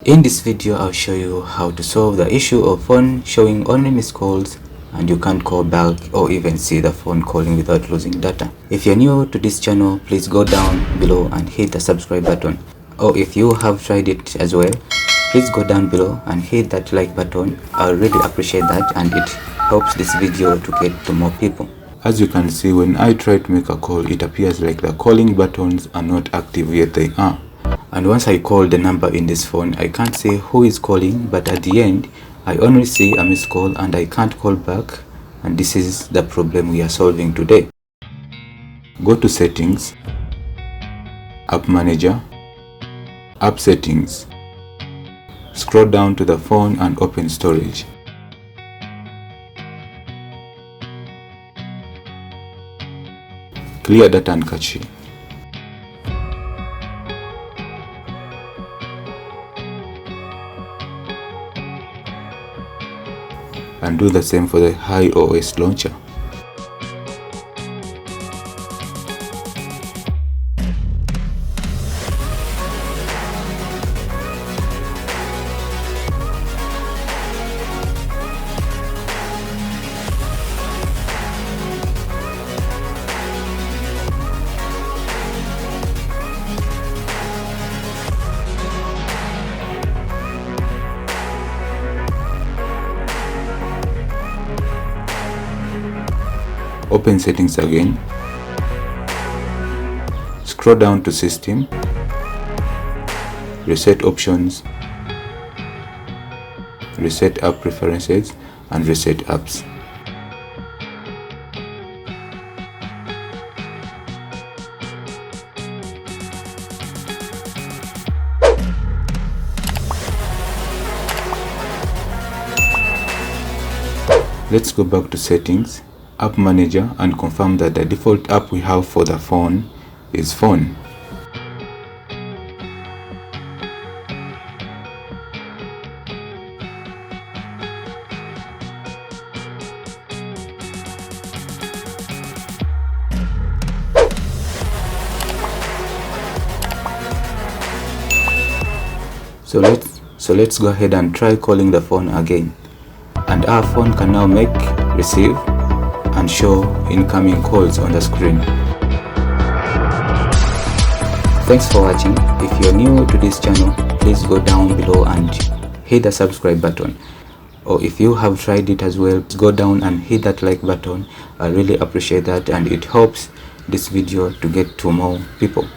In this video, I'll show you how to solve the issue of phone showing only missed calls and you can't call back or even see the phone calling without losing data. If you're new to this channel, please go down below and hit the subscribe button. Or if you have tried it as well, please go down below and hit that like button. I'll really appreciate that and it helps this video to get to more people. As you can see, when I try to make a call, it appears like the calling buttons are not active, yet they are. And once I call the number in this phone, I can't say who is calling, but at the end I only see a missed call and I can't call back, and this is the problem we are solving today. Go to settings, app manager, app settings, scroll down to the phone and open storage. Clear data and cache. And do the same for the iOS launcher. Open settings again, scroll down to system, reset options, reset app preferences and reset apps. Let's go back to settings, app manager, and confirm that the default app we have for the phone is phone. So let's go ahead and try calling the phone again, and our phone can now make, receive and show incoming calls on the screen. Thanks for watching. If you're new to this channel, please go down below and hit the subscribe button. Or if you have tried it as well, go down and hit that like button. I really appreciate that and it helps this video to get to more people.